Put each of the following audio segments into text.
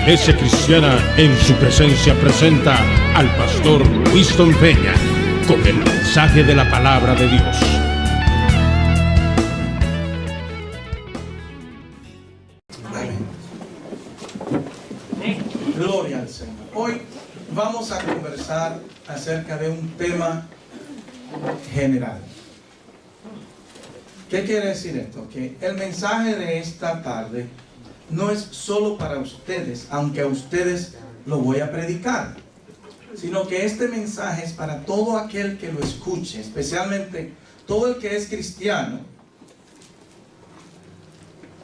Iglesia Cristiana en su presencia presenta al pastor Winston Peña con el mensaje de la palabra de Dios. Amén. Gloria al Señor. Hoy vamos a conversar acerca de un tema general. ¿Qué quiere decir esto? Que el mensaje de esta tarde no es solo para ustedes, aunque a ustedes lo voy a predicar, sino que este mensaje es para todo aquel que lo escuche, especialmente todo el que es cristiano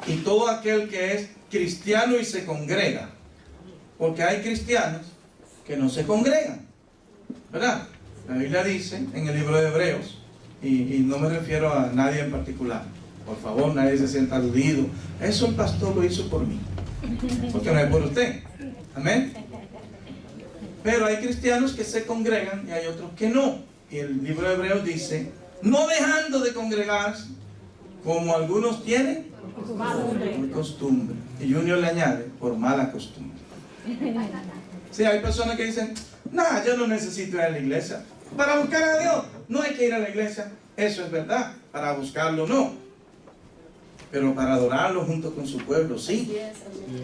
y todo aquel que es cristiano y se congrega, porque hay cristianos que no se congregan, ¿verdad? La Biblia dice en el libro de Hebreos, y no me refiero a nadie en particular, por favor, nadie se sienta aludido. Eso el pastor lo hizo por mí, porque no es por usted. Amén. Pero hay cristianos que se congregan y hay otros que no. Y el libro de Hebreos dice, no dejando de congregarse, como algunos tienen por costumbre. Y Junior le añade, por mala costumbre. Sí, hay personas que dicen, nada, yo no necesito ir a la iglesia. Para buscar a Dios, no hay que ir a la iglesia. Eso es verdad, para buscarlo no. Pero para adorarlo junto con su pueblo, sí.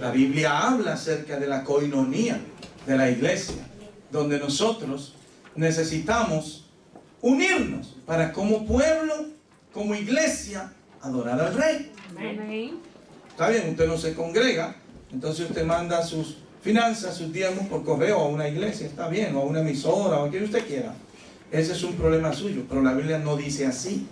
La Biblia habla acerca de la coinonía de la iglesia, donde nosotros necesitamos unirnos para como pueblo, como iglesia, adorar al Rey. Amén. Está bien, usted no se congrega, entonces usted manda sus finanzas, sus diezmos por correo a una iglesia, está bien, o a una emisora, o a quien usted quiera. Ese es un problema suyo, pero la Biblia no dice así.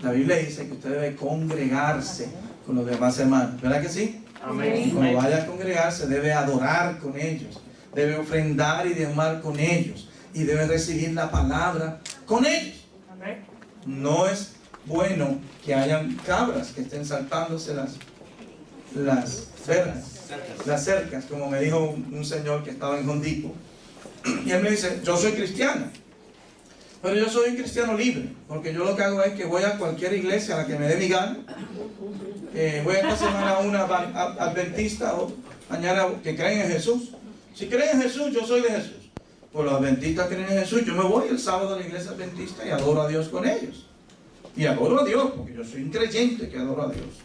La Biblia dice que usted debe congregarse con los demás hermanos. ¿Verdad que sí? Amén. Cuando vaya a congregarse debe adorar con ellos, debe ofrendar y diezmar con ellos, y debe recibir la palabra con ellos. Amén. No es bueno que hayan cabras que estén saltándose las cercas, como me dijo un señor que estaba en Hondipo. Y él me dice, yo soy cristiano, pero yo soy un cristiano libre, porque yo lo que hago es que voy a cualquier iglesia a la que me dé mi gana. Voy esta semana a una adventista, o mañana que creen en Jesús. Si creen en Jesús, yo soy de Jesús. Pues los adventistas creen en Jesús. Yo me voy el sábado a la iglesia adventista y adoro a Dios con ellos. Y adoro a Dios, porque yo soy un creyente que adoro a Dios.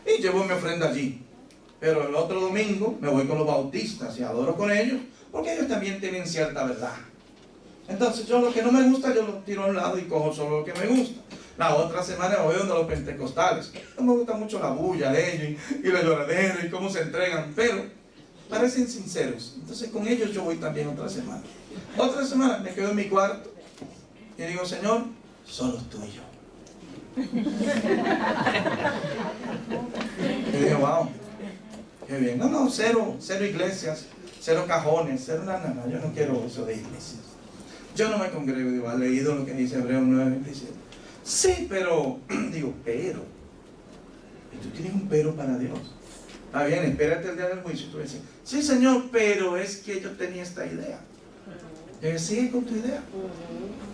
Y llevo mi ofrenda allí. Pero el otro domingo me voy con los bautistas y adoro con ellos, porque ellos también tienen cierta verdad. Entonces yo lo que no me gusta, yo lo tiro a un lado y cojo solo lo que me gusta. La otra semana voy donde los pentecostales. No me gusta mucho la bulla de ellos y la lloradera y cómo se entregan, pero parecen sinceros. Entonces con ellos yo voy también otra semana. Otra semana me quedo en mi cuarto y digo, Señor, solo tú y yo. Y digo, wow, qué bien. No, cero iglesias, cero cajones, cero nada. Yo no quiero eso de iglesias. Yo no me congrego, digo, ¿has leído lo que dice Hebreos 9:27? Sí, pero, digo, pero. Y tú tienes un pero para Dios. Está bien, espérate el día del juicio. Tú dices, sí, Señor, pero es que yo tenía esta idea. Y sigue con tu idea.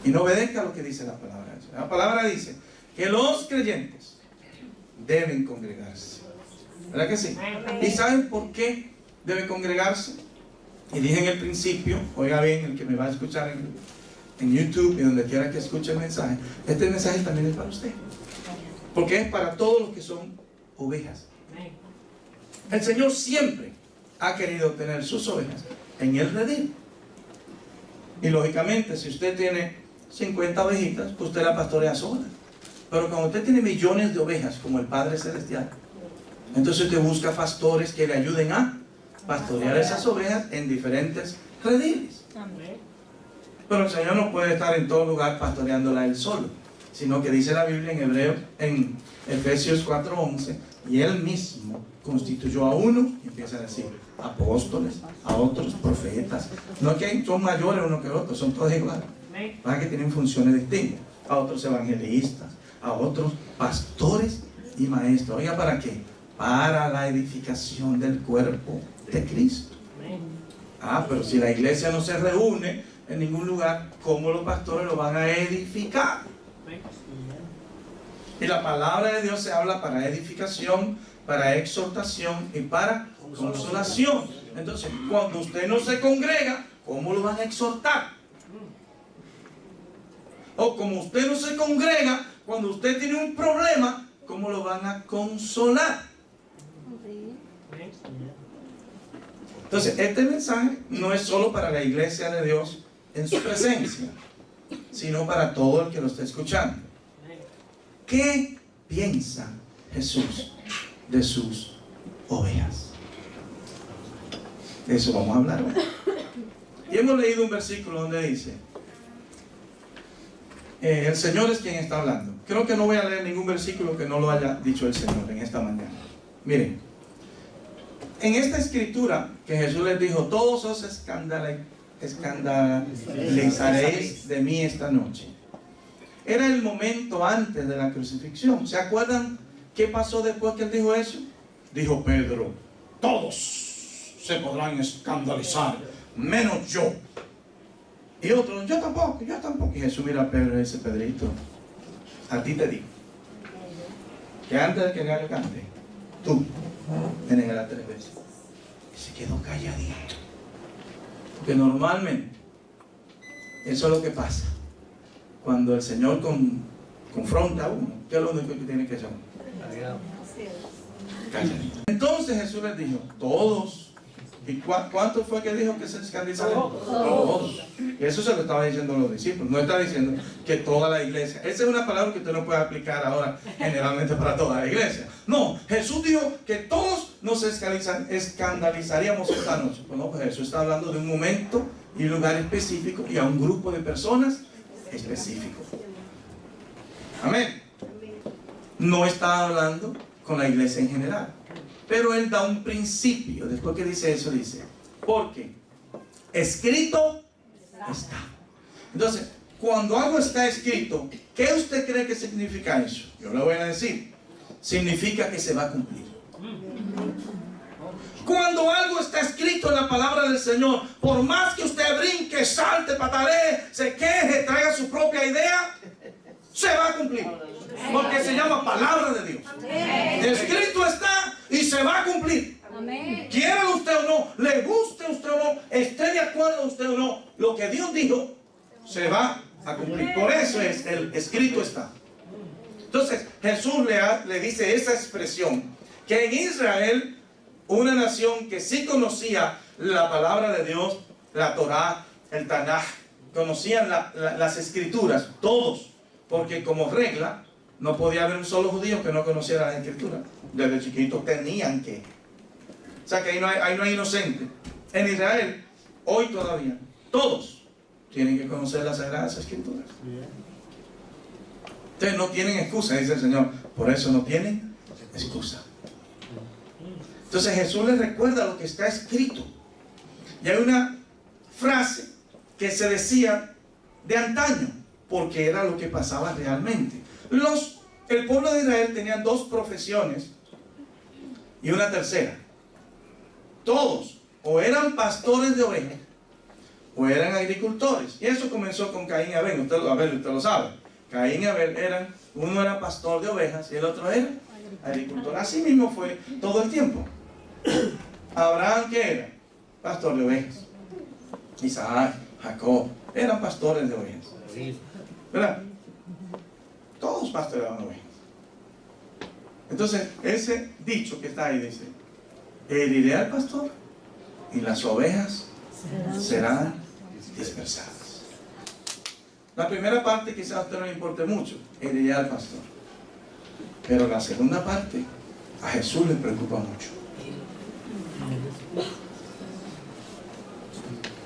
Y no obedezca lo que dice la palabra. La palabra dice que los creyentes deben congregarse. ¿Verdad que sí? ¿Y saben por qué deben congregarse? Y dije en el principio, oiga bien, el que me va a escuchar en YouTube y donde quiera que escuche el mensaje, este mensaje también es para usted, porque es para todos los que son ovejas. El Señor siempre ha querido tener sus ovejas en el redil. Y lógicamente, si usted tiene 50 ovejitas, pues usted la pastorea sola. Pero cuando usted tiene millones de ovejas, como el Padre Celestial, entonces usted busca pastores que le ayuden a pastorear esas ovejas en diferentes rediles. Pero el Señor no puede estar en todo lugar pastoreándola él solo, sino que dice la Biblia en Efesios 4:11, y él mismo constituyó a uno, y empieza a decir, apóstoles, a otros profetas. No que son mayores uno que otro, son todos iguales, para que tienen funciones distintas. A otros evangelistas, a otros pastores y maestros. Oiga, ¿para qué? Para la edificación del cuerpo de Cristo. Pero si la iglesia no se reúne en ningún lugar, ¿cómo los pastores lo van a edificar? Y la palabra de Dios se habla para edificación, para exhortación y para consolación. Entonces, cuando usted no se congrega, ¿cómo lo van a exhortar? O como usted no se congrega, cuando usted tiene un problema, ¿cómo lo van a consolar? Entonces, este mensaje no es solo para la iglesia de Dios en su presencia, sino para todo el que lo esté escuchando. ¿Qué piensa Jesús de sus ovejas? De eso vamos a hablar hoy. Y hemos leído un versículo donde dice, el Señor es quien está hablando. Creo que no voy a leer ningún versículo que no lo haya dicho el Señor en esta mañana. Miren, en esta escritura que Jesús les dijo, todos os escandalizaréis de mí esta noche. Era el momento antes de la crucifixión. ¿Se acuerdan qué pasó después que él dijo eso? Dijo Pedro, todos se podrán escandalizar, menos yo. Y otros, yo tampoco. Y Jesús mira a Pedro y dice, Pedrito, a ti te digo, que antes de que el gallo cante, tú me negarás 3 veces. Y se quedó calladito. Porque normalmente, eso es lo que pasa. Cuando el Señor confronta a uno, ¿qué es lo único que tiene que hacer uno? Calladito. Entonces Jesús les dijo, todos. ¿Y cuánto fue que dijo que se escandalizaron? Todos. Y eso se lo estaba diciendo a los discípulos. No está diciendo que toda la iglesia. Esa es una palabra que usted no puede aplicar ahora generalmente para toda la iglesia. No, Jesús dijo que todos nos escandalizaríamos esta noche. Bueno, pues Jesús está hablando de un momento y un lugar específico y a un grupo de personas específico. Amén. No está hablando con la iglesia en general. Pero él da un principio. Después que dice eso, dice, porque escrito está. Entonces, cuando algo está escrito, ¿qué usted cree que significa eso? Yo le voy a decir, significa que se va a cumplir. Cuando algo está escrito en la palabra del Señor, por más que usted brinque, salte, patalee, se queje, traiga su propia idea, se va a cumplir. Porque se llama palabra de Dios. Escrito está y se va a cumplir. Quiera usted o no, le guste usted o no, esté de acuerdo usted o no, lo que Dios dijo se va a cumplir. Por eso es el escrito está. Entonces Jesús le dice esa expresión, que en Israel, una nación que sí conocía la palabra de Dios, la Torá, el Tanaj, conocían las escrituras, todos, porque como regla no podía haber un solo judío que no conociera la escritura. Desde chiquitos tenían que. O sea que ahí no hay inocente. En Israel, hoy todavía, todos tienen que conocer las sagradas escrituras. Ustedes no tienen excusa, dice el Señor. Por eso no tienen excusa. Entonces Jesús les recuerda lo que está escrito. Y hay una frase que se decía de antaño, porque era lo que pasaba realmente. El pueblo de Israel tenía 2 profesiones y una tercera. Todos o eran pastores de ovejas o eran agricultores. Y eso comenzó con Caín y Abel. Usted lo sabe. Caín y Abel uno era pastor de ovejas y el otro era agricultor. Así mismo fue todo el tiempo. Abraham, ¿qué era? Pastor de ovejas. Isaac, Jacob, eran pastores de ovejas. ¿Verdad? Todos pastoreaban ovejas. Entonces, ese dicho que está ahí dice, heriré al pastor y las ovejas serán dispersadas. La primera parte quizás a usted no le importe mucho, heriré al pastor. Pero la segunda parte, a Jesús le preocupa mucho.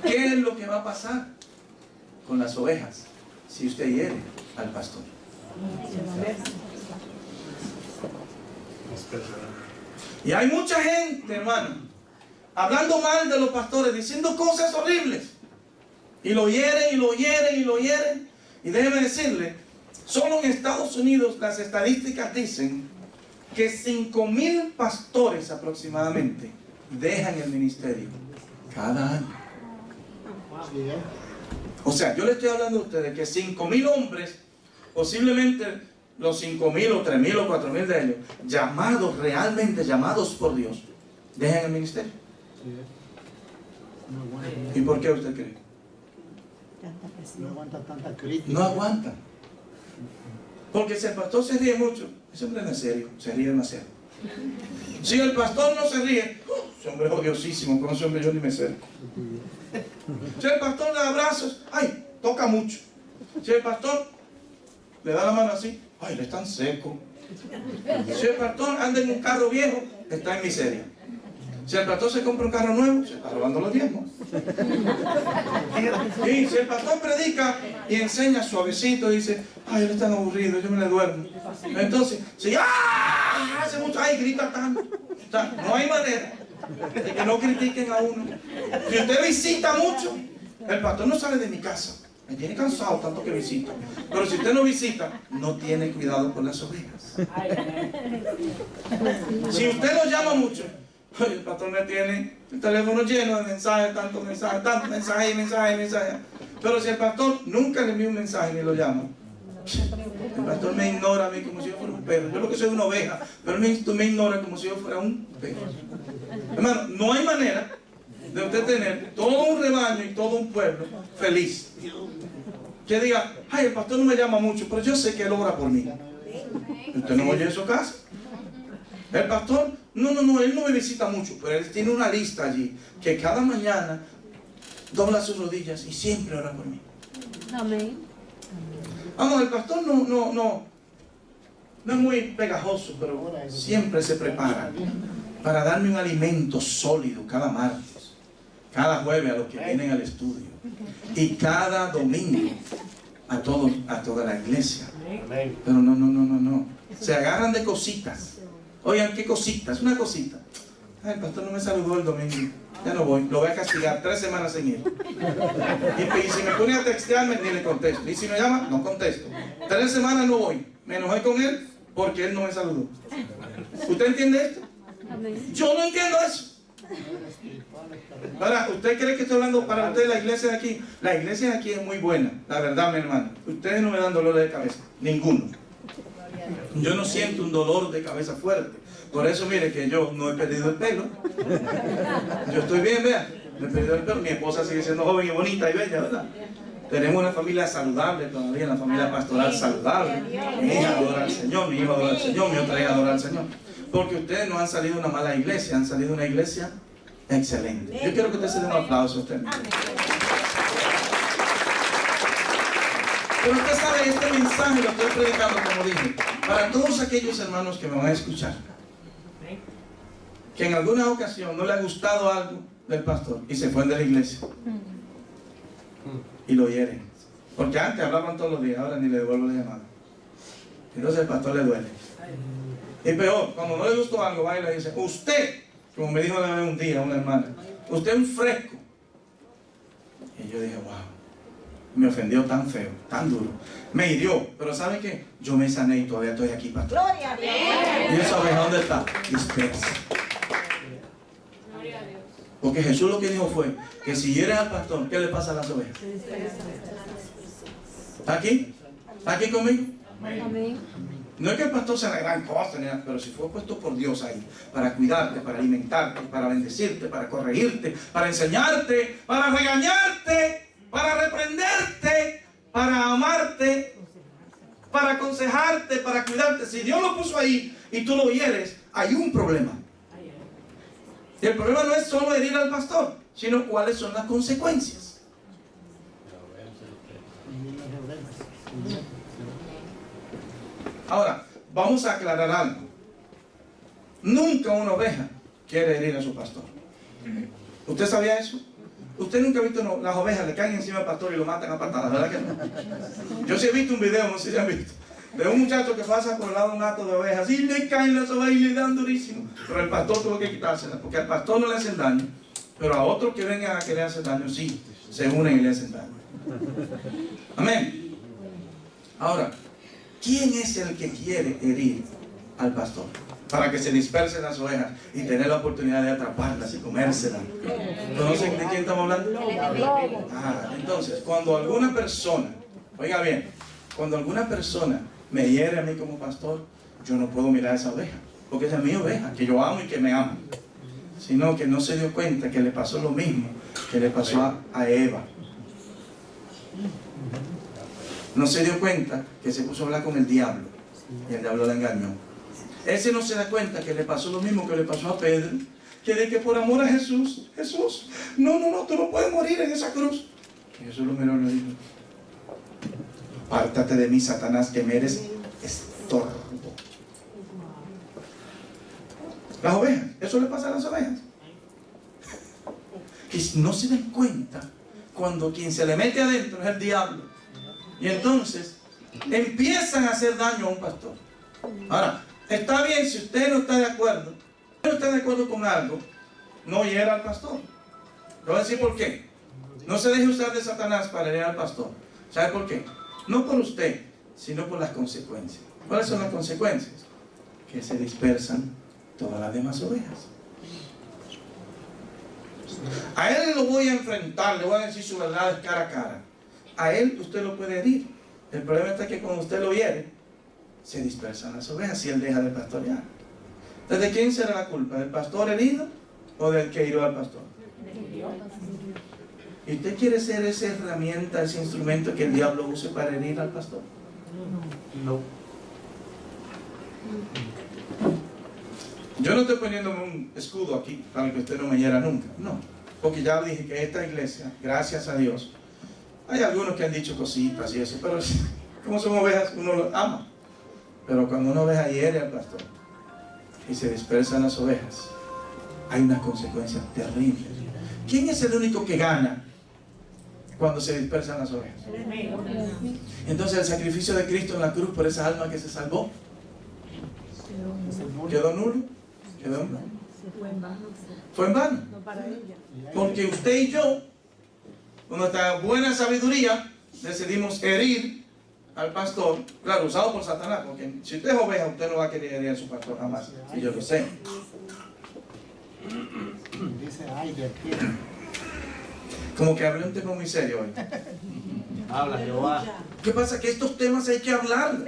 ¿Qué es lo que va a pasar con las ovejas si usted hiere al pastor? Y hay mucha gente, hermano, hablando mal de los pastores, diciendo cosas horribles, y lo hieren, y lo hieren, y lo hieren. Y déjeme decirle, solo en Estados Unidos las estadísticas dicen que 5,000 pastores aproximadamente dejan el ministerio cada año. O sea, yo le estoy hablando a ustedes que 5,000 hombres, posiblemente los 5,000 o 3,000 o 4,000 de ellos, llamados, realmente llamados por Dios, dejan el ministerio. No aguanta, ¿Y por qué usted cree? no aguanta tanta crítica. No aguanta. Porque si el pastor se ríe mucho, ese hombre no es serio, se ríe demasiado. Si el pastor no se ríe, ese hombre es odiosísimo, con ese hombre yo ni me acerco. Si el pastor le da abrazos, ay, toca mucho. Si el pastor le da la mano así, ay, le es tan seco. Si el pastor anda en un carro viejo, está en miseria. Si el pastor se compra un carro nuevo, se está robando los diezmos. Y si el pastor predica y enseña suavecito, dice, ay, él es tan aburrido, yo me le duermo. Entonces, si hace mucho, ay, grita tanto. No hay manera de que no critiquen a uno. Si usted visita mucho, el pastor no sale de mi casa. Me tiene cansado tanto que visita. Pero si usted no visita, no tiene cuidado con las ovejas. Si usted lo llama mucho, el pastor me tiene el teléfono lleno de mensajes, tantos mensajes. Pero si el pastor nunca le envía un mensaje ni lo llama, el pastor me ignora a mí como si yo fuera un perro. Yo lo que soy una oveja, pero él me ignora como si yo fuera un perro. Hermano, no hay manera de usted tener todo un rebaño y todo un pueblo feliz. Que diga, ay, el pastor no me llama mucho, pero yo sé que él obra por mí. Usted no oye en su casa. El pastor, no, él no me visita mucho, pero él tiene una lista allí, que cada mañana dobla sus rodillas y siempre ora por mí. Amén. Vamos, el pastor no es muy pegajoso, pero siempre se prepara para darme un alimento sólido cada martes, cada jueves a los que vienen al estudio y cada domingo a toda la iglesia. Pero no. Se agarran de cositas. Oigan, ¿qué cositas? Una cosita. Ay, el pastor no me saludó el domingo. Ya no voy. Lo voy a castigar 3 semanas sin ir. Y si me pone a textearme, ni le contesto. Y si me llama, no contesto. 3 semanas no voy. Me enojé con él porque él no me saludó. ¿Usted entiende esto? Yo no entiendo eso. Ahora, ¿usted cree que estoy hablando para usted de la iglesia de aquí? La iglesia de aquí es muy buena, la verdad, mi hermano. Ustedes no me dan dolor de cabeza, ninguno. Yo no siento un dolor de cabeza fuerte. Por eso, mire que yo no he perdido el pelo. Yo estoy bien, vean. No he perdido el pelo. Mi esposa sigue siendo joven y bonita y bella, ¿verdad? Tenemos una familia saludable todavía, una familia pastoral saludable. Mi hija adora al Señor, mi hijo adora al Señor, mi otra hija adora al Señor. Porque ustedes no han salido de una mala iglesia, han salido de una iglesia excelente. Yo quiero que ustedes se den un aplauso a usted mismo. Pero usted sabe, este mensaje lo estoy predicando, como dije, para todos aquellos hermanos que me van a escuchar, que en alguna ocasión no le ha gustado algo del pastor y se fue de la iglesia y lo hieren. Porque antes hablaban todos los días, ahora ni le devuelvo la llamada. Entonces el pastor le duele. Y peor, cuando no le gustó algo, va y le dice, usted, como me dijo un día una hermana, usted es un fresco. Y yo dije, wow, me ofendió tan feo, tan duro. Me hirió, pero ¿sabe qué? Yo me sané y todavía estoy aquí, pastor. Gloria a Dios. ¿Y esa oveja dónde está? Dispersa. Porque Jesús lo que dijo fue que si hieren al pastor, ¿qué le pasa a las ovejas? ¿Está aquí? ¿Está aquí conmigo? Amén. No es que el pastor sea la gran cosa, pero si fue puesto por Dios ahí para cuidarte, para alimentarte, para bendecirte, para corregirte, para enseñarte, para regañarte, para reprenderte, para amarte, para aconsejarte, para cuidarte. Si Dios lo puso ahí y tú lo hieres, hay un problema. Y el problema no es solo herir al pastor, sino cuáles son las consecuencias. Ahora, vamos a aclarar algo. Nunca una oveja quiere herir a su pastor. ¿Usted sabía eso? Usted nunca ha visto las ovejas le caen encima al pastor y lo matan a patadas, ¿verdad que no? Yo sí he visto un video, no sé si han visto, de un muchacho que pasa por el lado de un hato de ovejas y le caen las ovejas y le dan durísimo. Pero el pastor tuvo que quitárselas, porque al pastor no le hacen daño, pero a otros que vengan a querer hacer daño, sí, se unen y le hacen daño. Amén. Ahora, ¿quién es el que quiere herir al pastor? Para que se dispersen las ovejas y tener la oportunidad de atraparlas y comérselas. ¿Conocen de quién estamos hablando? Entonces, cuando alguna persona, oiga bien, cuando alguna persona me hiere a mí como pastor, yo no puedo mirar a esa oveja, porque esa es mi oveja, que yo amo y que me ama. sino que no se dio cuenta que le pasó lo mismo que le pasó a Eva. No se dio cuenta que se puso a hablar con el diablo y el diablo la engañó. Ese no se da cuenta que le pasó lo mismo que le pasó a Pedro, que de que por amor a Jesús, no, tú no puedes morir en esa cruz. Y Jesús lo miró y le dijo: apártate de mí, Satanás, que me eres estorbo. Las ovejas, eso le pasa a las ovejas, que no se dan cuenta cuando quien se le mete adentro es el diablo, y entonces empiezan a hacer daño a un pastor. Ahora, está bien, si usted no está de acuerdo, con algo, no hiera al pastor. Le voy a decir por qué. No se deje usar de Satanás para herir al pastor. ¿Sabe por qué? No por usted, sino por las consecuencias. ¿Cuáles son las consecuencias? Que se dispersan todas las demás ovejas. A él lo voy a enfrentar, le voy a decir su verdad cara a cara. A él usted lo puede herir. El problema está que cuando usted lo hiere, se dispersan las ovejas si él deja de pastorear. Entonces, ¿de quién será la culpa? ¿Del pastor herido o del que hirió al pastor? ¿Y usted quiere ser esa herramienta, ese instrumento que el diablo use para herir al pastor? No. Yo no estoy poniéndome un escudo aquí para que usted no me hiera nunca. No. Porque ya dije que esta iglesia, gracias a Dios, hay algunos que han dicho cositas y eso, pero como son ovejas, uno los ama. Pero cuando una oveja hiere al pastor y se dispersan las ovejas, hay unas consecuencias terribles. ¿Quién es el único que gana cuando se dispersan las ovejas? Entonces el sacrificio de Cristo en la cruz por esa alma que se salvó, ¿quedó nulo? ¿Quedó en vano? Fue en vano. Porque usted y yo, con nuestra buena sabiduría, decidimos herir al pastor, claro, usado por Satanás, porque si usted es oveja, usted no va a querer herir a su pastor jamás, y yo lo sé. Dice, ay, de aquí. Como que hablé un tema muy serio hoy. Habla Jehová. ¿Qué pasa? Que estos temas hay que hablar.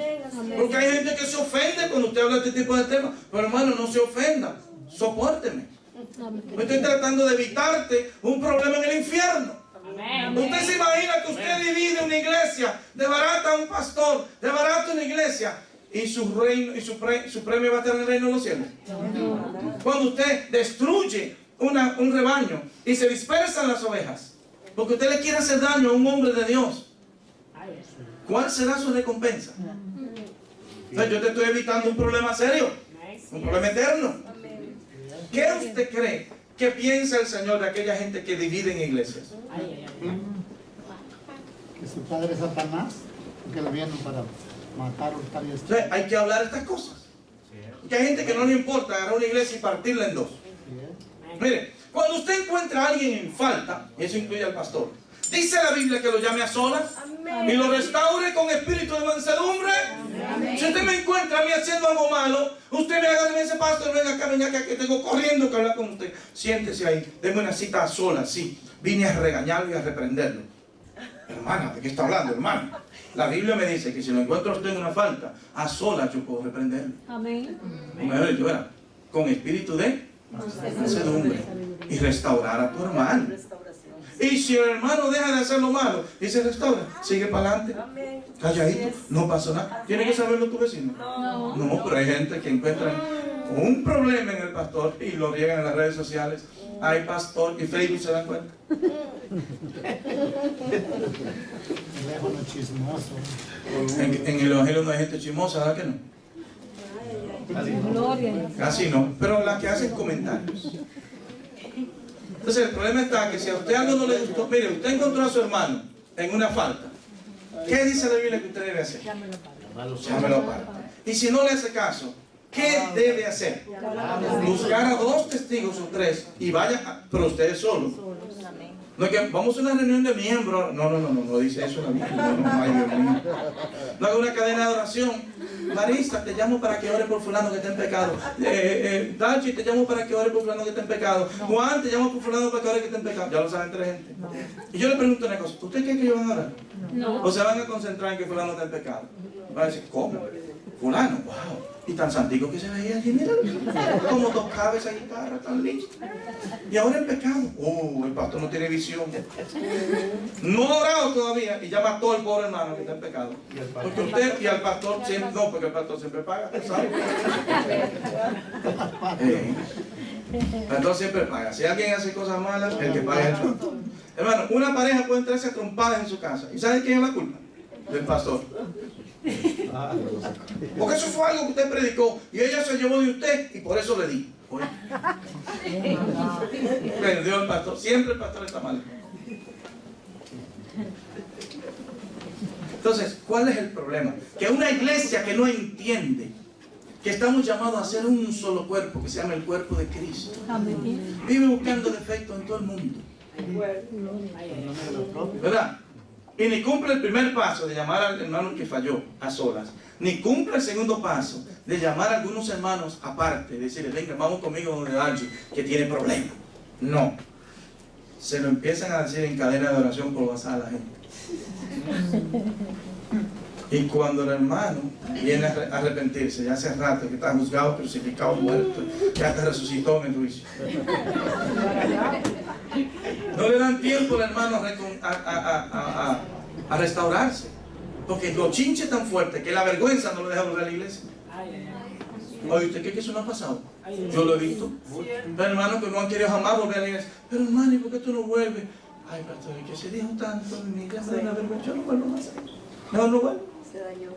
Porque hay gente que se ofende cuando usted habla de este tipo de temas. Pero hermano, no se ofenda. Sopórteme. Yo estoy tratando de evitarte un problema en el infierno. Usted se imagina que usted divide una iglesia, desbarata a un pastor, desbarata una iglesia, y su reino y su premio va a estar en el reino de los cielos. Cuando usted destruye un rebaño y se dispersan las ovejas, porque usted le quiere hacer daño a un hombre de Dios, ¿cuál será su recompensa? Entonces, yo te estoy evitando un problema serio, un problema eterno. ¿Qué usted cree que piensa el Señor de aquella gente que divide en iglesias? Que su padre es Satanás, que lo vienen para matar, hurtar y destruir. Entonces, hay que hablar estas cosas. Porque hay gente que no le importa agarrar una iglesia y partirla en dos. Mire, cuando usted encuentra a alguien en falta, y eso incluye al pastor, dice la Biblia que lo llame a solas y lo restaure con espíritu de mansedumbre. Si usted me encuentra a mí haciendo algo malo, usted me agarra y me dice: pastor, venga acá, que tengo corriendo que hablar con usted. Siéntese ahí, deme una cita a solas, sí. Vine a regañarlo y a reprenderlo. Hermana, ¿de qué está hablando, hermano? La Biblia me dice que si lo encuentro a usted en una falta, a solas yo puedo reprenderlo. Amén. O mejor dicho, ¿verdad? Con espíritu de mansedumbre y restaurar a tu hermano. Y si el hermano deja de hacer lo malo y se restaura, sigue para adelante, calladito, no pasó nada. ¿Tiene que saberlo tu vecino? No, pero hay gente que encuentra un problema en el pastor y lo riegan en las redes sociales. Ay, pastor, y Facebook se dan cuenta. Teléfono chismoso. En el evangelio no hay gente chismosa, ¿verdad que no? Gloria. Casi no, pero las que hacen comentarios. Entonces el problema está que si a usted algo no le gustó, mire, usted encontró a su hermano en una falta, ¿qué dice la Biblia que usted debe hacer? Llámelo aparte. Y si no le hace caso, ¿qué debe hacer? Buscar a 2 testigos o 3 y vaya, pero ustedes solos. No es que vamos a una reunión de miembros. No dice eso la Biblia. No hay Dios mío. No haga una cadena de oración. Marisa, te llamo para que ore por fulano que está en pecado. Dachi, te llamo para que ore por fulano que está en pecado. Juan, te llamo por fulano para que ore que está en pecado. Ya lo saben 3 gente. Y yo le pregunto una cosa: ¿usted cree que ellos van a orar? No. ¿O se van a concentrar en que fulano está en pecado? Van a decir: ¿cómo? fulano, wow. Y tan santico que se veía allí, míralo. Como tocaba esa guitarra tan linda. Y ahora el pecado. El pastor no tiene visión. No ha orado todavía y ya mató al pobre hermano que está en pecado. Porque usted y al pastor siempre, no, porque el pastor siempre paga, ¿sabe? El pastor siempre paga. Si alguien hace cosas malas, el que paga es el pastor. Hermano, una pareja puede entrarse a trompadas en su casa. ¿Y sabe quién es la culpa? Del pastor. Porque eso fue algo que usted predicó y ella se llevó de usted y por eso le di. Oye. Perdió el pastor. Siempre el pastor está mal. Entonces, ¿cuál es el problema? Que una iglesia que no entiende que estamos llamados a ser un solo cuerpo, que se llama el cuerpo de Cristo, vive buscando defectos en todo el mundo, ¿verdad? Y ni cumple el primer paso de llamar al hermano que falló a solas, ni cumple el segundo paso de llamar a algunos hermanos aparte, decirles, venga, vamos conmigo donde alguien que tiene problemas. No, se lo empiezan a decir en cadena de oración por WhatsApp a la gente. Y cuando el hermano viene a arrepentirse, ya hace rato que está juzgado, crucificado, muerto, que hasta resucitó en el juicio, no le dan tiempo al hermano a restaurarse, porque los chinches tan fuertes que la vergüenza no lo deja volver a la iglesia. Oye, ¿usted cree que eso no ha pasado? Yo lo he visto. Hay hermanos que no han querido jamás volver a la iglesia. Pero hermano, ¿y por qué tú no vuelves? Ay, pastor, es que se dijo tanto en mi iglesia de la vergüenza. Yo no vuelvo más. No vuelvo. Se dañó.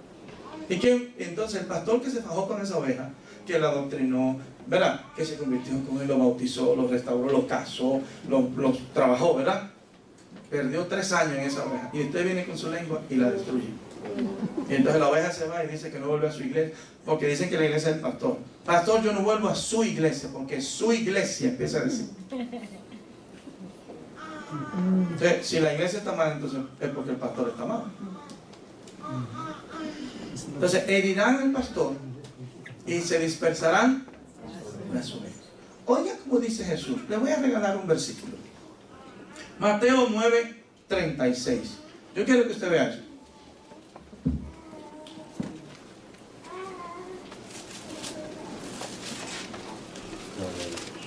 ¿Y qué? Entonces el pastor que se fajó con esa oveja, que la adoctrinó, ¿verdad? Que se convirtió con él, lo bautizó, lo restauró, lo casó, lo trabajó, ¿verdad? Perdió 3 años en esa oveja. Y usted viene con su lengua y la destruye. Y entonces la oveja se va y dice que no vuelve a su iglesia, porque dicen que la iglesia es el pastor. Pastor, yo no vuelvo a su iglesia, porque su iglesia, empieza a decir. Entonces, si la iglesia está mal, entonces es porque el pastor está mal. Entonces herirán al pastor y se dispersarán las ovejas. Oiga como dice Jesús. Le voy a regalar un versículo. Mateo 9:36. Yo quiero que usted vea eso.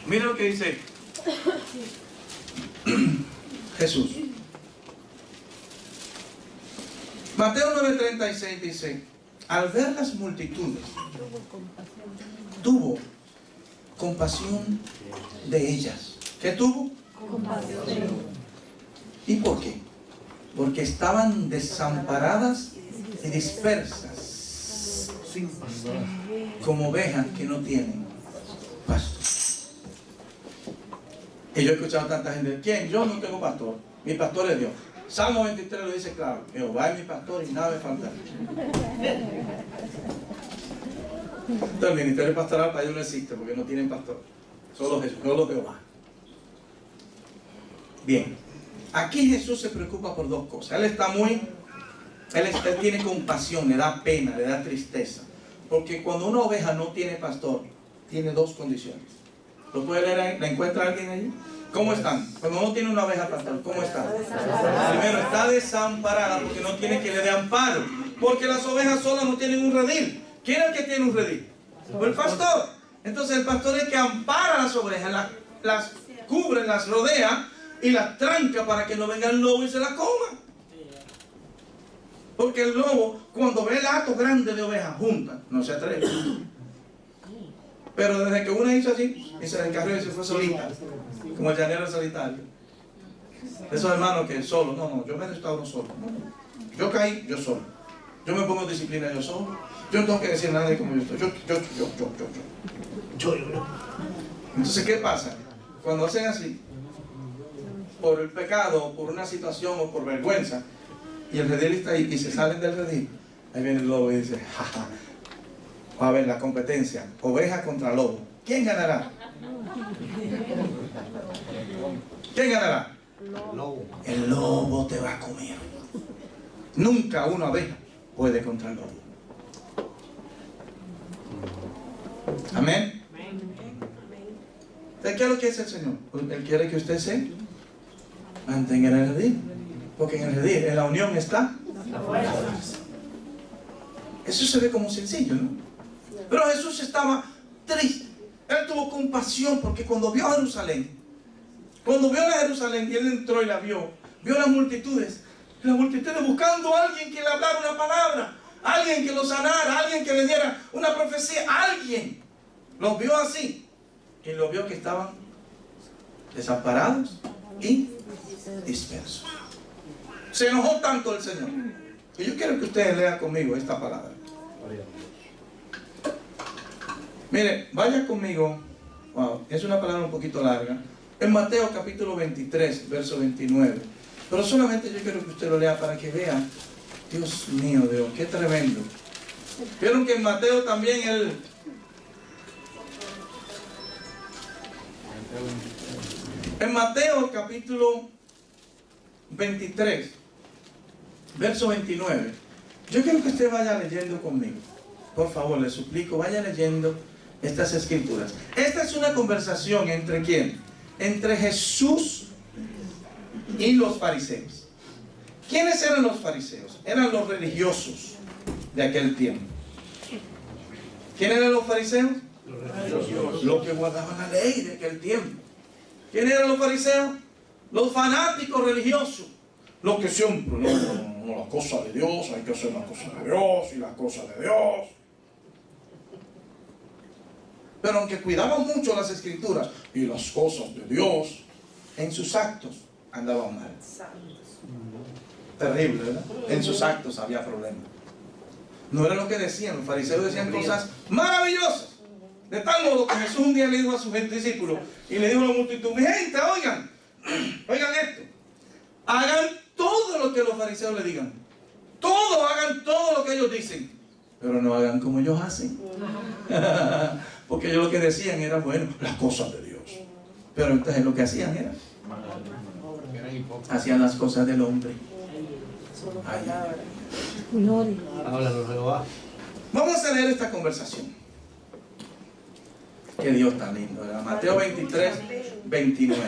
Mira lo que dice Jesús. Mateo 9:36 dice, al ver las multitudes, tuvo compasión de ellas. ¿Qué tuvo? Compasión. ¿Y por qué? Porque estaban desamparadas y dispersas como ovejas que no tienen pasto. Y yo he escuchado a tanta gente, ¿quién? Yo no tengo pastor, mi pastor es Dios. Salmo 23 lo dice claro, Jehová es mi pastor y nada me faltará. Entonces el ministerio pastoral para ellos no existe porque no tienen pastor, solo Jesús, solo Jehová. Bien, aquí Jesús se preocupa por 2 cosas. Él tiene compasión, le da pena, le da tristeza. Porque cuando una oveja no tiene pastor, tiene 2 condiciones. ¿Lo puede leer ahí? ¿La encuentra alguien ahí? ¿Cómo están? Cuando no tiene una oveja pastor, ¿cómo están? Primero, está desamparada porque no tiene que le dé amparo. Porque las ovejas solas no tienen un redil. ¿Quién es el que tiene un redil? Pues el pastor. Entonces el pastor es el que ampara a las ovejas, las cubre, las rodea y las tranca para que no venga el lobo y se las coma. Porque el lobo, cuando ve el hato grande de ovejas juntas, no se atreve. Pero desde que una hizo así, y se le encarrió y se fue solita, como el llanero solitario. Esos hermanos que solo, no, yo me restauro solo. Yo caí, yo solo. Yo me pongo disciplina, yo solo. Yo no tengo que decir a nadie como yo estoy. Yo. Entonces, ¿qué pasa? Cuando hacen así, por el pecado, por una situación o por vergüenza, y el redil está ahí y se salen del redil, ahí viene el lobo y dice, jaja, va a haber la competencia, oveja contra lobo. ¿Quién ganará? ¿Quién ganará? El lobo te va a comer. Nunca una oveja puede contra el lobo. Amén. ¿De qué es lo que es el Señor? Él quiere que usted se mantenga en el redil. Porque en el redil, en la unión está la fuerza. Eso se ve como sencillo, ¿no? Pero Jesús estaba triste. Él tuvo compasión porque cuando vio a Jerusalén y él entró y la vio las multitudes buscando a alguien que le hablara una palabra, alguien que lo sanara, alguien que le diera una profecía, alguien. Los vio así y los vio que estaban desamparados y dispersos. Se enojó tanto el Señor. Y yo quiero que ustedes lean conmigo esta palabra. Mire, vaya conmigo. Wow, es una palabra un poquito larga. En Mateo capítulo 23, verso 29. Pero solamente yo quiero que usted lo lea para que vean. Dios mío, Dios, qué tremendo. Vieron que en Mateo también en Mateo capítulo 23, verso 29. Yo quiero que usted vaya leyendo conmigo. Por favor, le suplico, vaya leyendo estas escrituras. Esta es una conversación entre ¿quién? Entre Jesús y los fariseos. ¿Quiénes eran los fariseos? Eran los religiosos de aquel tiempo. ¿Quién eran los fariseos? Los que guardaban la ley de aquel tiempo. ¿Quién eran los fariseos? Los fanáticos religiosos. Los que siempre, no, las cosas de Dios, hay que hacer las cosas de Dios y las cosas de Dios. Pero aunque cuidaban mucho las escrituras y las cosas de Dios, en sus actos andaban mal. Terrible, ¿verdad? En sus actos había problemas. No era lo que decían, los fariseos decían cosas maravillosas. De tal modo que Jesús un día le dijo a sus discípulos y le dijo a la multitud: mi gente, oigan esto. Hagan todo lo que los fariseos le digan. Hagan todo lo que ellos dicen. Pero no hagan como ellos hacen. Porque ellos lo que decían era, bueno, las cosas de Dios. Pero entonces lo que hacían era, hacían las cosas del hombre. Ay, Gloria. Háblalo, Jehová. vamos a leer esta conversación. Qué Dios tan lindo, ¿verdad? Mateo 23, 29.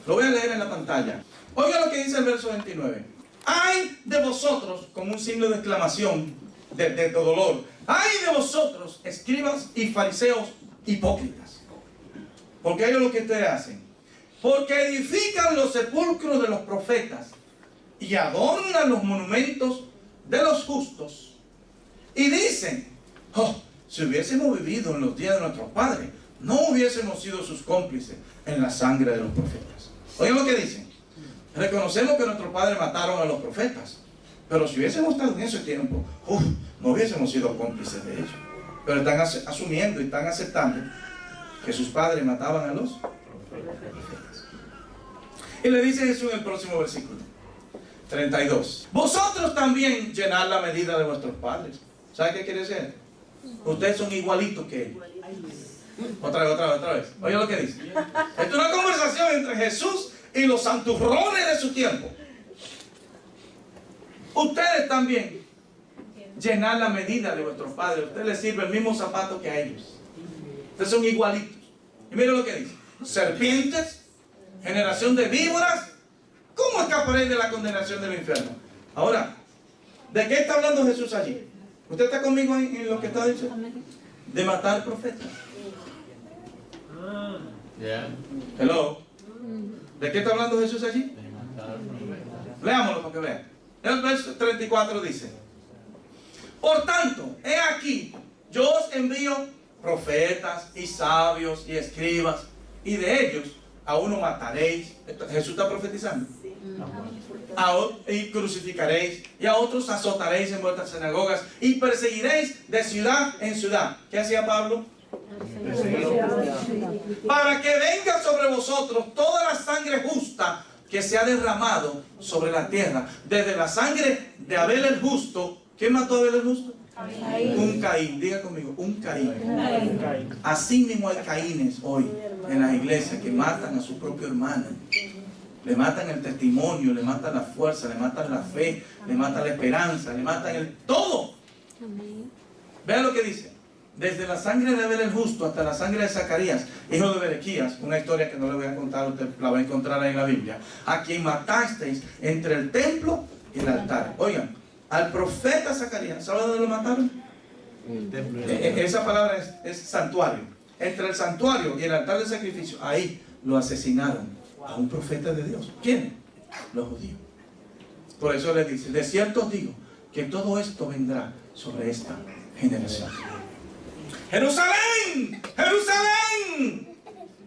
Lo voy a leer en la pantalla. Oiga lo que dice el verso 29. Ay de vosotros, como un signo de exclamación de dolor. Ay de vosotros, escribas y fariseos hipócritas. Porque ellos lo que ustedes hacen. Porque edifican los sepulcros de los profetas y adornan los monumentos de los justos. Y dicen: oh, si hubiésemos vivido en los días de nuestros padres, no hubiésemos sido sus cómplices en la sangre de los profetas. Oigan lo que dicen. Reconocemos que nuestros padres mataron a los profetas, pero si hubiésemos estado en ese tiempo, no hubiésemos sido cómplices de ellos. Pero están asumiendo y están aceptando que sus padres mataban a los profetas. Y le dice Jesús en el próximo versículo 32: vosotros también llenad la medida de vuestros padres. ¿Sabe qué quiere decir? Ustedes son igualitos que ellos. Otra vez. Oye lo que dice. Es una conversación entre Jesús y los santurrones de su tiempo. Ustedes también llenad la medida de vuestros padres. Ustedes les sirve el mismo zapato que a ellos. Ustedes son igualitos. Y miren lo que dice: serpientes, generación de víboras, ¿cómo escaparéis de la condenación del infierno? Ahora, ¿de qué está hablando Jesús allí? ¿Usted está conmigo en lo que está diciendo? De matar profetas. Hello. ¿De qué está hablando Jesús allí? Leámoslo para que vean. El verso 34 dice: por tanto, he aquí, yo os envío profetas y sabios y escribas, y de ellos a uno mataréis. Jesús está profetizando. Y crucificaréis, y a otros azotaréis en vuestras sinagogas, y perseguiréis de ciudad en ciudad. ¿Qué hacía Pablo? Para que venga sobre vosotros toda la sangre justa que se ha derramado sobre la tierra, desde la sangre de Abel el justo. ¿Quién mató a Abel el justo? Un Caín. Diga conmigo, un Caín. Así mismo hay Caínes hoy en las iglesias que matan a su propio hermano. Le matan el testimonio, le matan la fuerza, le matan la fe, le matan la esperanza, le matan el todo. Vean lo que dice: desde la sangre de Abel el justo hasta la sangre de Zacarías, hijo de Berequías, una historia que no le voy a contar, usted la va a encontrar ahí en la Biblia, a quien matasteis entre el templo y el altar. Oigan, al profeta Zacarías, ¿sabe dónde lo mataron? Esa palabra es santuario. Entre el santuario y el altar de sacrificio, ahí lo asesinaron a un profeta de Dios. ¿Quién? Los judíos. Por eso le dice, de cierto os digo que todo esto vendrá sobre esta generación. Jerusalén, Jerusalén,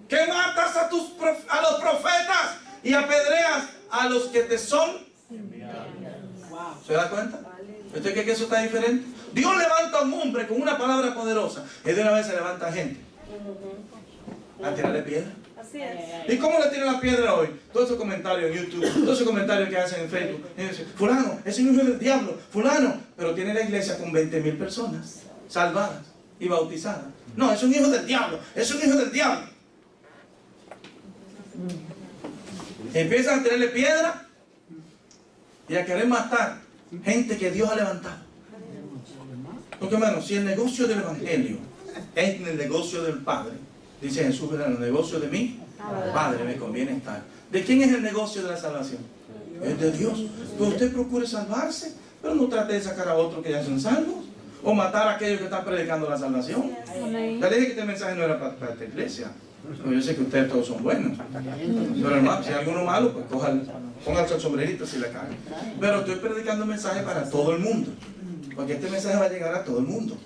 que matas a los profetas y apedreas a los que te son. ¿Se da cuenta? ¿Usted cree que eso está diferente? Dios levanta a un hombre con una palabra poderosa y de una vez se levanta gente a tirarle piedra. Así es. ¿Y cómo le tiran la piedra hoy? Todos esos comentarios en YouTube, todos esos comentarios que hacen en Facebook. Y dicen, fulano, es un hijo del diablo, fulano. Pero tiene la iglesia con 20,000 personas salvadas y bautizadas. No, es un hijo del diablo, es un hijo del diablo. Y empiezan a tirarle piedra y a querer matar gente que Dios ha levantado. Porque hermano, si el negocio del evangelio es el negocio del Padre, dice Jesús, en el negocio de mí, Padre, me conviene estar. ¿De quién es el negocio de la salvación? Es de Dios. Pues usted procure salvarse, pero no trate de sacar a otros que ya son salvos, o matar a aquellos que están predicando la salvación. Ya le dije que este mensaje no era para esta iglesia. Pero yo sé que ustedes todos son buenos. Pero hermano, si hay alguno malo, pues póngase el sombrerito si le cae. Pero estoy predicando un mensaje para todo el mundo. Porque este mensaje va a llegar a todo el mundo.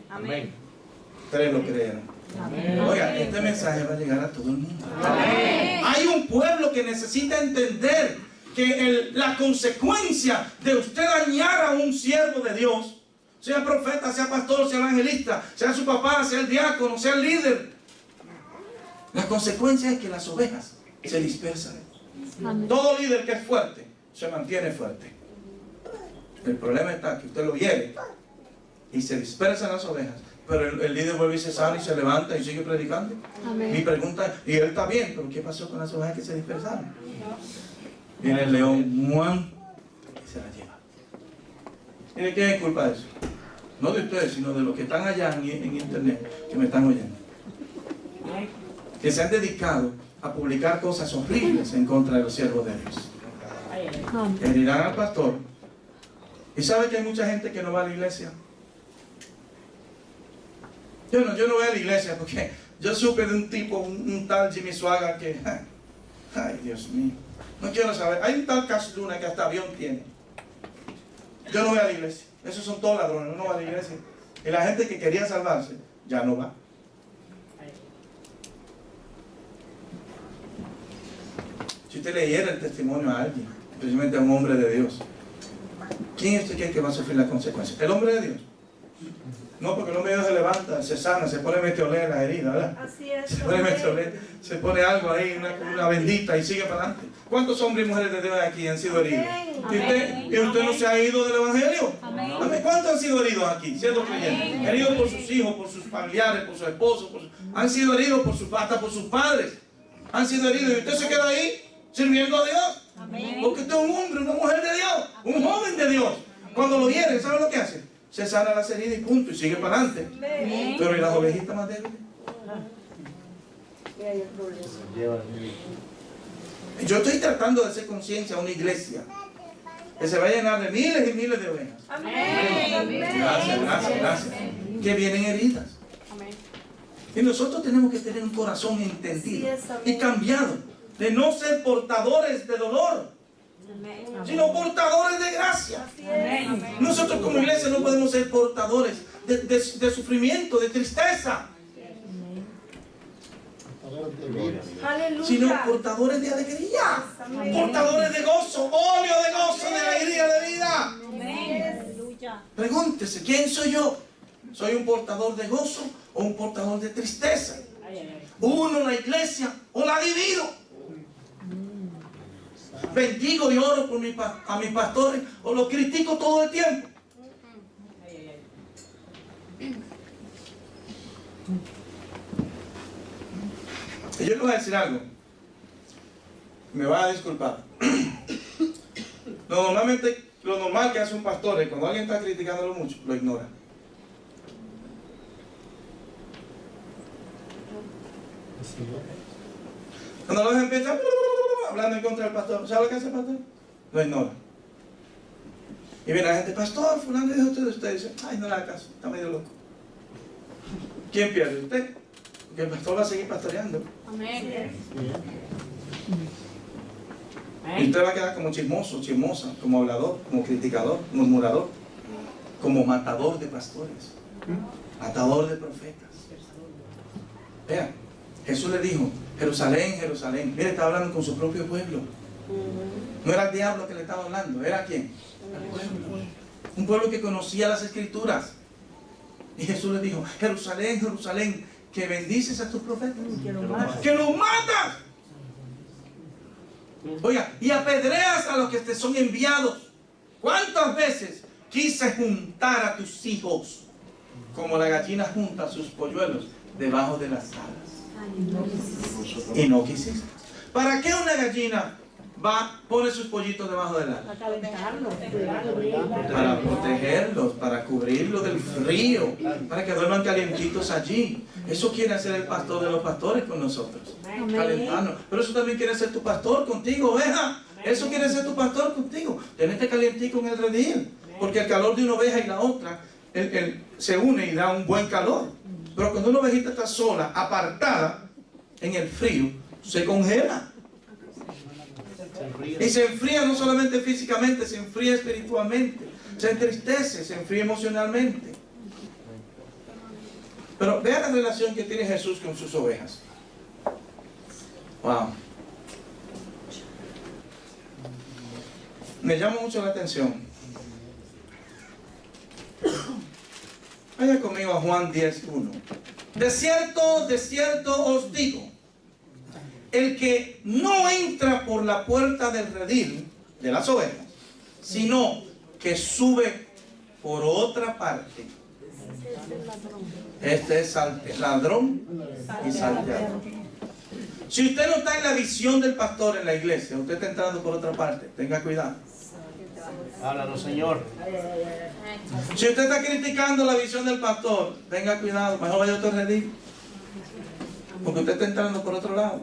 Amén. Ustedes lo creyeron. Oiga, este mensaje va a llegar a todo el mundo. Hay un pueblo que necesita entender que la consecuencia de usted dañar a un siervo de Dios, sea profeta, sea pastor, sea evangelista, sea su papá, sea el diácono, sea el líder, la consecuencia es que las ovejas se dispersan. Todo líder que es fuerte se mantiene fuerte. El problema está que usted lo hiere y se dispersan las ovejas, pero el líder vuelve y se sale y se levanta y sigue predicando. Mi pregunta es, y él está bien, pero ¿qué pasó con las ovejas que se dispersaron? Viene el león ¡muan! Y se las lleva. ¿Y de quién es culpa de eso? No de ustedes, sino de los que están allá en internet, que me están oyendo, que se han dedicado a publicar cosas horribles en contra de los siervos de Dios. Herirán al pastor. ¿Y sabe que hay mucha gente que no va a la iglesia? Yo no voy a la iglesia porque yo supe de un tipo, un tal Jimmy Swaggart que, ay Dios mío, no quiero saber. Hay un tal Cash Luna que hasta avión tiene. Yo no voy a la iglesia. Esos son todos ladrones, no va a la iglesia. Y la gente que quería salvarse, ya no va. Si usted leyera el testimonio a alguien, especialmente a un hombre de Dios, ¿quién es usted que va a sufrir las consecuencias? ¿El hombre de Dios? No, porque el hombre de Dios se levanta, se sana, se pone meteolé en las heridas, ¿verdad? Así es. Se pone meteolé, se pone algo ahí, una bendita y sigue para adelante. ¿Cuántos hombres y mujeres de Dios aquí han sido heridos? ¿Y usted no se ha ido del evangelio? Amén. ¿Cuántos han sido heridos aquí, siendo creyentes? Heridos por sus hijos, por sus familiares, por sus esposos, han sido heridos hasta por sus padres. Han sido heridos y usted se queda ahí sirviendo a Dios. Amén. Porque usted es un hombre, una mujer de Dios, un joven de Dios. Cuando lo hieren, ¿sabe lo que hace? Se sana las heridas y punto, y sigue para adelante. Amén. Pero ¿y las ovejitas más débiles? Yo estoy tratando de hacer conciencia a una iglesia que se va a llenar de miles y miles de ovejas. Amén. Gracias. Que vienen heridas. Amén. Y nosotros tenemos que tener un corazón entendido y cambiado, de no ser portadores de dolor, sino portadores de gracia. Amén. Nosotros como iglesia no podemos ser portadores de sufrimiento, de tristeza, sino portadores de alegría, portadores de gozo, óleo de gozo, de alegría, de vida. Pregúntese, ¿quién soy yo? ¿Soy un portador de gozo o un portador de tristeza? Uno, la iglesia, o la divido. Bendigo y oro por a mis pastores o los critico todo el tiempo. Y yo le voy a decir algo. Me va a disculpar. Lo normal que hace un pastor es cuando alguien está criticándolo mucho, lo ignora. Cuando los empiezan hablando en contra del pastor, ¿sabe lo que hace el pastor? Lo ignora. Y viene la gente, pastor, fulano dijo usted dice, ay, no le haga caso, está medio loco. ¿Quién pierde? Usted. Porque el pastor va a seguir pastoreando. Amén. Y usted va a quedar como chismoso, chismosa, como hablador, como criticador, murmurador, como matador de pastores, matador de profetas. Vea, Jesús le dijo, Jerusalén, Jerusalén. Mire, estaba hablando con su propio pueblo. No era el diablo que le estaba hablando, ¿era quién? El pueblo. Un pueblo que conocía las escrituras. Y Jesús le dijo, Jerusalén, Jerusalén, que bendices a tus profetas, que los matas. Oiga, y apedreas a los que te son enviados. ¿Cuántas veces quise juntar a tus hijos como la gallina junta sus polluelos debajo de las alas? Y no quisiste. ¿Para qué una gallina pone sus pollitos debajo del ala? Para calentarlo. Para protegerlos, para cubrirlos del frío, para que duerman calientitos allí. Eso quiere hacer el pastor de los pastores con nosotros, calentarnos. Pero eso también quiere ser tu pastor contigo, oveja. Eso quiere ser tu pastor contigo. Tenete calientico en el redil, porque el calor de una oveja y la otra se une y da un buen calor. Pero cuando una ovejita está sola, apartada en el frío, se congela. Y se enfría no solamente físicamente, se enfría espiritualmente, se entristece, se enfría emocionalmente. Pero vea la relación que tiene Jesús con sus ovejas. Wow. Me llama mucho la atención. Vaya conmigo a Juan 10:1. De cierto os digo, el que no entra por la puerta del redil de las ovejas, sino que sube por otra parte, este es ladrón y salteador. Si usted no está en la visión del pastor en la iglesia, usted está entrando por otra parte, tenga cuidado. Háblanos, Señor. Si usted está criticando la visión del pastor, tenga cuidado, mejor vaya a otro redil, porque usted está entrando por otro lado.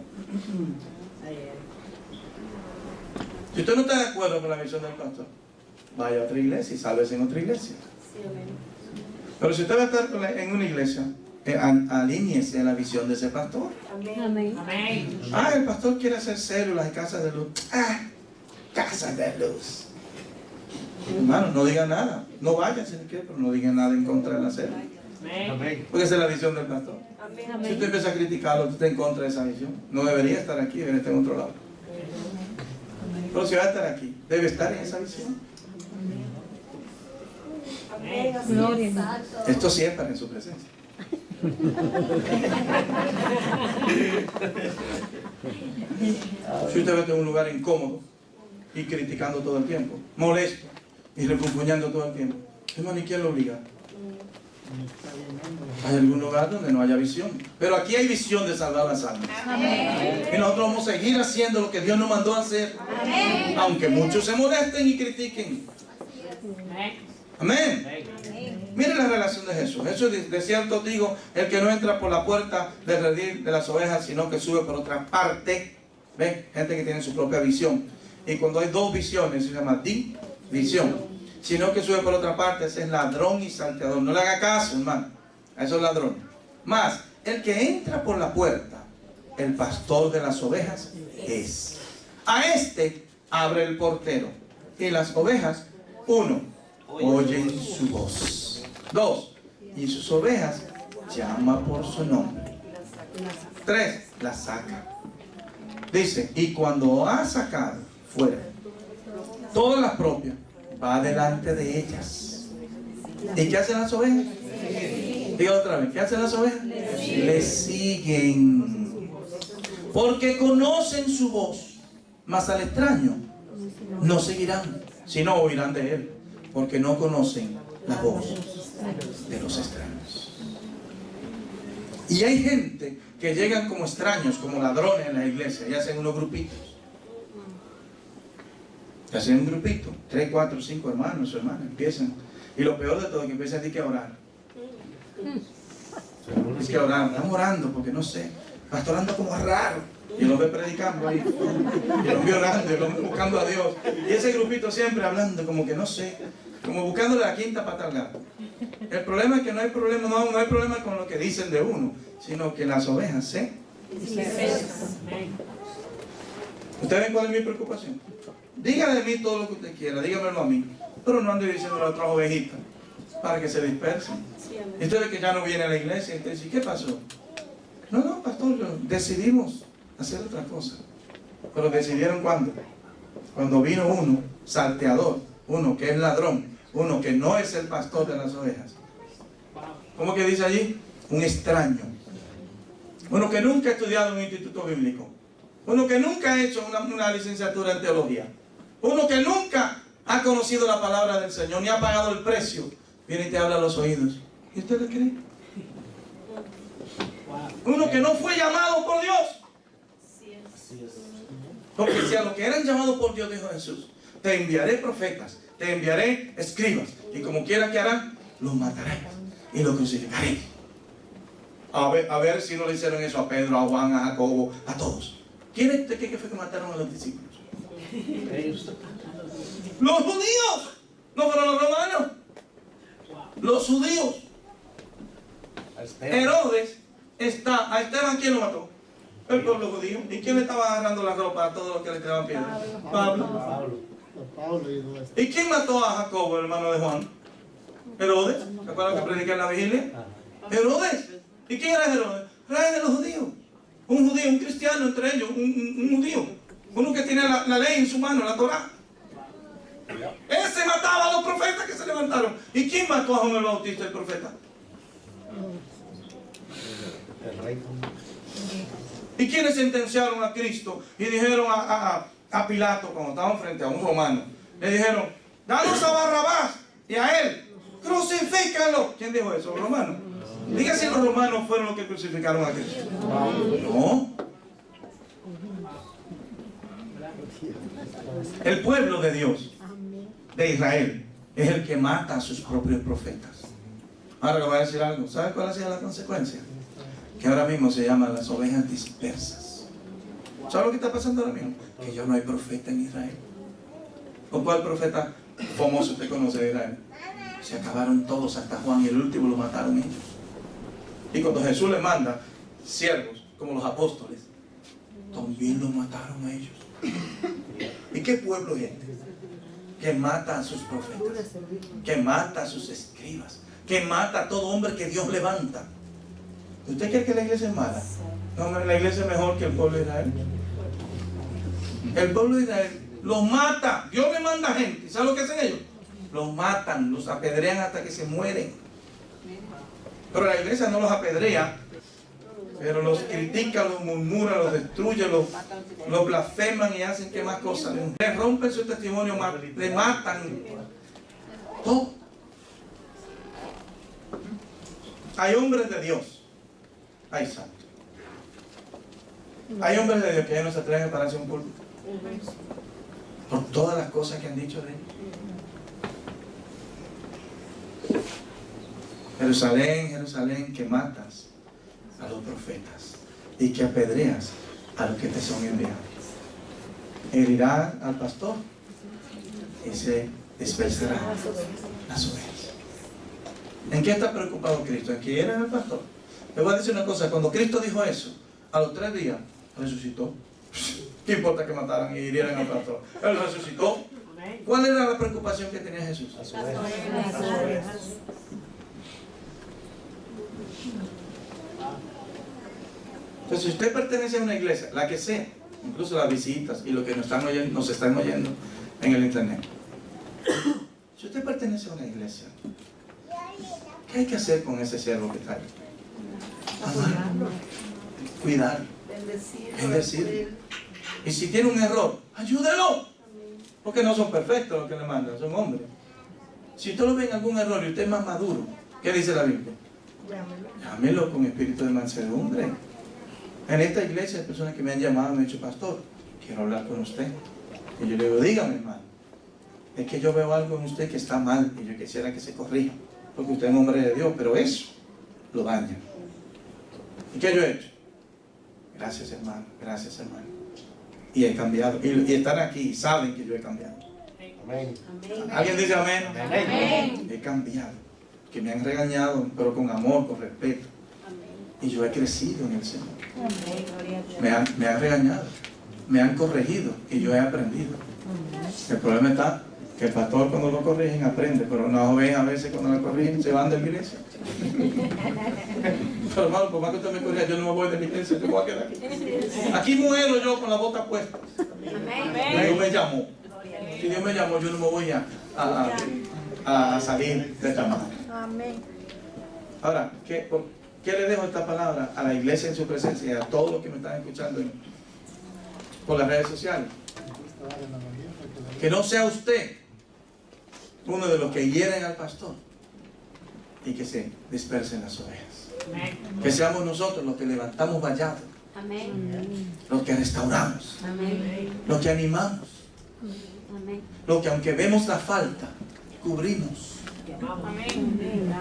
Si usted no está de acuerdo con la visión del pastor, vaya a otra iglesia y sálvese en otra iglesia. Pero si usted va a estar en una iglesia, alíñese a la visión de ese pastor. Amén. Ah, el pastor quiere hacer células y casas de luz. Ah, casas de luz. Hermano, no diga nada. No vaya si no quiere, pero no diga nada en contra de la célula. Amén. Porque esa es la visión del pastor. Si usted empieza a criticarlo, usted está en contra de esa visión. No debería estar aquí, debería estar en otro lado. Pero si va a estar aquí, debe estar en esa visión. Gloria. Esto sí es para en su presencia. Si usted ve en un lugar incómodo y criticando todo el tiempo, molesto y refunfuñando todo el tiempo, hermano, ¿y quién lo obliga? Hay algún lugar donde no haya visión, pero aquí hay visión de salvar las almas. Y nosotros vamos a seguir haciendo lo que Dios nos mandó a hacer, aunque muchos se molesten y critiquen. Amén. Miren la relación de Jesús. Jesús de cierto digo, el que no entra por la puerta del redil de las ovejas, sino que sube por otra parte. ¿Ven? Gente que tiene su propia visión. Y cuando hay dos visiones, se llama división. Sino que sube por otra parte, ese es ladrón y salteador. No le haga caso, hermano, a esos ladrones. Más, el que entra por la puerta, el pastor de las ovejas es. A este abre el portero. Y las ovejas, 1, oyen su voz. 2, y sus ovejas llama por su nombre. 3, las saca. Dice, y cuando ha sacado fuera todas las propias, va delante de ellas. ¿Y qué hacen las ovejas? Diga otra vez, ¿qué hacen las ovejas? Le siguen. Porque conocen su voz. Mas al extraño no seguirán, sino oirán de él. Porque no conocen la voz de los extraños. Y hay gente que llegan como extraños, como ladrones en la iglesia y hacen unos grupitos. Y hacen un grupito, 3, 4, 5 hermanos o hermanas, empiezan. Y lo peor de todo es que empiezan a decir que orar. Es que orar, estamos orando porque no sé, pastor anda como raro. Y los ve predicando ahí, y los ve orando, y los ve buscando a Dios. Y ese grupito siempre hablando como que no sé, como buscándole la quinta pata al gato. El problema es que no hay problema con lo que dicen de uno, sino que las ovejas se dispersan. ¿Ustedes ven cuál es mi preocupación? Dígale de mí todo lo que usted quiera, dígamelo a mí, pero no ande diciendo a las otras ovejitas para que se dispersen. Y ustedes que ya no viene a la iglesia, usted dice, ¿qué pasó? No, pastor, decidimos hacer otra cosa. Pero decidieron cuándo. Cuando vino uno salteador, uno que es ladrón, uno que no es el pastor de las ovejas. ¿Cómo que dice allí? Un extraño. Uno que nunca ha estudiado en un instituto bíblico. Uno que nunca ha hecho una licenciatura en teología. Uno que nunca ha conocido la palabra del Señor, ni ha pagado el precio. Viene y te habla a los oídos. ¿Y usted le cree? Uno que no fue llamado por Dios. Porque si a los que eran llamados por Dios, dijo Jesús, te enviaré profetas, te enviaré escribas, y como quiera que harán, los mataré y los crucificaré. A ver si no le hicieron eso a Pedro, a Juan, a Jacobo, a todos. ¿Quién fue que mataron a los discípulos? Los judíos, no fueron los romanos. Los judíos. Herodes a Esteban, ¿quién lo mató? El pueblo judío. ¿Y quién le estaba agarrando la ropa a todos los que le tiraban piedras? Pablo. ¿Y quién mató a Jacobo, el hermano de Juan? Herodes. ¿Se acuerdan que prediqué en la vigilia? Herodes. ¿Y quién era Herodes? Rey de los judíos. Un judío, un cristiano entre ellos, un judío. Uno que tiene la ley en su mano, la Torá. Ese mataba a los profetas que se levantaron. ¿Y quién mató a Juan el Bautista, el profeta? ¿Y quiénes sentenciaron a Cristo y dijeron a Pilato, cuando estaban frente a un romano, le dijeron, danos a Barrabás y a él, crucifícalo? ¿Quién dijo eso? ¿Los romanos? Diga si los romanos fueron los que crucificaron a Cristo. No. El pueblo de Dios, de Israel, es el que mata a sus propios profetas. Ahora le voy a decir algo. ¿Sabe cuál ha sido la consecuencia? Que ahora mismo se llaman las ovejas dispersas. ¿Sabe lo que está pasando ahora mismo? Que ya no hay profeta en Israel. ¿O cuál profeta famoso usted conoce de Israel? Se acabaron todos hasta Juan y el último lo mataron ellos. Y cuando Jesús les manda siervos como los apóstoles, también los mataron a ellos. ¿Y qué pueblo es este? Que mata a sus profetas, que mata a sus escribas, que mata a todo hombre que Dios levanta. ¿Usted cree que la iglesia es mala? No, la iglesia es mejor que el pueblo de Israel. El pueblo de Israel los mata. Dios le manda gente. ¿Sabe lo que hacen ellos? Los matan, los apedrean hasta que se mueren. Pero la iglesia no los apedrea, pero los critica, los murmura, los destruye, los blasfeman y hacen que más cosas. Les rompen su testimonio, le matan. Todo. Hay hombres de Dios. Hay santos. Hay hombres de Dios que ya no se atreven a pararse un púlpito por todas las cosas que han dicho de ellos. Jerusalén, Jerusalén, que matas a los profetas y que apedreas a los que te son enviados. Herirá al pastor y se dispersará las ovejas. ¿En qué está preocupado Cristo? ¿En que hieren al pastor? Le voy a decir una cosa. Cuando Cristo dijo eso, a los 3 días resucitó. ¿Qué importa que mataran y hirieran al pastor? Él resucitó. ¿Cuál era la preocupación que tenía Jesús? Las ovejas. Entonces, si usted pertenece a una iglesia, la que sea, incluso las visitas y los que nos están oyendo en el internet, si usted pertenece a una iglesia, ¿qué hay que hacer con ese siervo que está ahí? Amarlo, cuidarlo, bendecirlo. Y si tiene un error, ayúdelo, porque no son perfectos los que le mandan, son hombres. Si usted lo ve en algún error y usted es más maduro, ¿qué dice la Biblia? Llámelo con espíritu de mansedumbre. En esta iglesia hay personas que me han llamado y me han dicho, pastor, quiero hablar con usted. Y yo le digo, dígame, hermano, es que yo veo algo en usted que está mal y yo quisiera que se corrija, porque usted es un hombre de Dios, pero eso lo daña. ¿Y qué yo he hecho? Gracias, hermano, y he cambiado. Y están aquí y saben que yo he cambiado. Amén. ¿Alguien dice amén? Amén. He cambiado, que me han regañado, pero con amor, con respeto. Y yo he crecido en el Señor. Me han regañado, me han corregido y yo he aprendido. El problema está que el pastor cuando lo corrigen aprende, pero las ovejas a veces cuando lo corrigen se van de la iglesia. Pero hermano, por más que usted me corrija, yo no me voy de la iglesia, yo voy a quedar aquí. Aquí muero yo con la bota puesta. Dios me llamó. Si Dios me llamó, yo no me voy a salir de esta manera. Ahora, ¿qué le dejo esta palabra a la iglesia en su presencia y a todos los que me están escuchando por las redes sociales? Que no sea usted uno de los que hieren al pastor y que se dispersen las ovejas. Que seamos nosotros los que levantamos vallados, los que restauramos, los que animamos, los que aunque vemos la falta, cubrimos.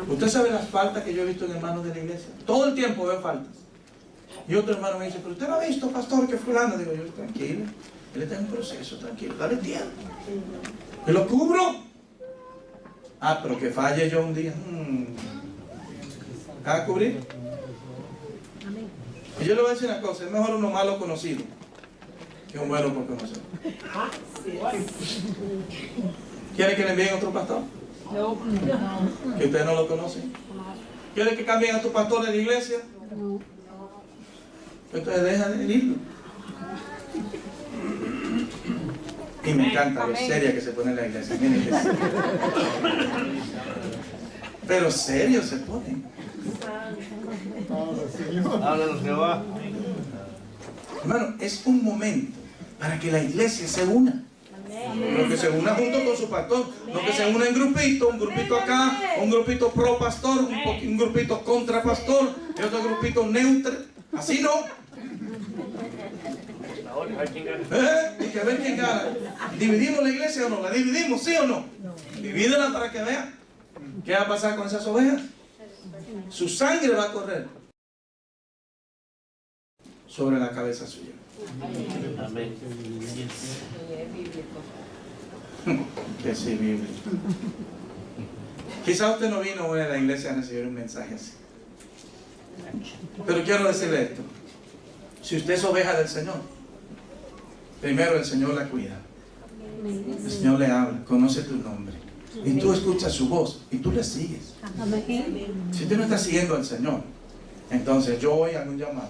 Usted sabe las faltas que yo he visto en hermanos de la iglesia. Todo el tiempo veo faltas. Y otro hermano me dice, pero usted no ha visto, pastor, que fulano. Digo yo, tranquilo, él está en un proceso, tranquilo, dale tiempo. ¿Que lo cubro? Ah, pero que falle yo un día. ¿A cubrir? Y yo le voy a decir una cosa, es mejor uno malo conocido que un bueno por conocer. ¿Quiere que le envíen otro pastor? No. Que ustedes no lo conocen. ¿Quiere que cambien a tu pastor de la iglesia? No. Entonces dejan de irlo. Y me encanta lo seria que se pone la iglesia. Miren que seria. Pero serio se ponen. Háblanos, Jehová. Hermano, es un momento para que la iglesia se una. No que se una junto con su pastor, no que se una en grupito, un grupito acá, un grupito pro pastor, un grupito contra pastor y otro grupito neutro. Así no. Y que ver quién gana. ¿Dividimos la iglesia o no? ¿La dividimos, sí o no? Divídela para que vean qué va a pasar con esas ovejas. Su sangre va a correr sobre la cabeza suya. Amén. Que sí, Biblia. Quizá usted no vino hoy a la iglesia a recibir un mensaje así. Pero quiero decirle esto. Si usted es oveja del Señor, primero el Señor la cuida. El Señor le habla, conoce tu nombre. Y tú escuchas su voz y tú le sigues. Si usted no está siguiendo al Señor, entonces yo hoy hago un llamado.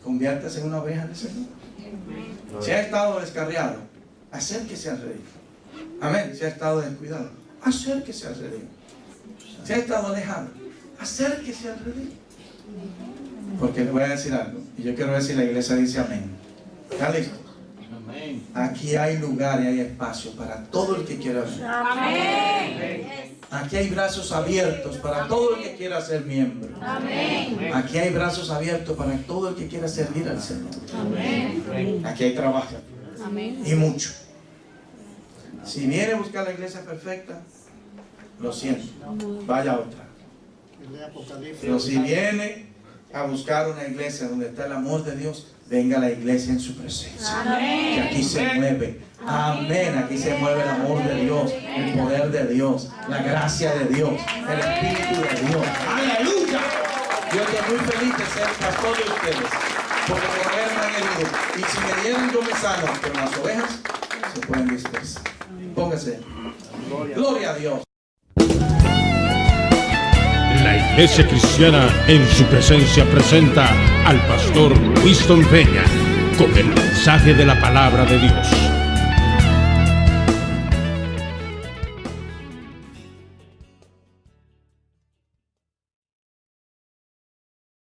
Conviértase en una oveja del Señor. Si ha estado descarriado, acérquese al Rey. Amén. Si ha estado descuidado, acérquese al Rey. Si ha estado alejado, acérquese al Rey. Porque le voy a decir algo. Y yo quiero ver si la iglesia dice amén. ¿Está listo? Amén. Aquí hay lugar y hay espacio para todo el que quiera venir. Aquí hay brazos abiertos para todo el que quiera ser miembro. Aquí hay brazos abiertos para todo el que quiera servir al Señor. Aquí hay trabajo. Y mucho. Si viene a buscar la iglesia perfecta, lo siento, vaya a otra. Pero si viene a buscar una iglesia donde está el amor de Dios, venga a la iglesia en su presencia. Que aquí se mueve. Amén. Aquí se mueve el amor de Dios, el poder de Dios, la gracia de Dios, el Espíritu de Dios. ¡Aleluya! Yo estoy muy feliz de ser pastor de ustedes, porque las ovejas me han herido. Y si me dieran, yo me sano, pero las ovejas se pueden dispersar. Póngase. Gloria a Dios. La Iglesia Cristiana en su presencia presenta al pastor Winston Peña con el mensaje de la palabra de Dios.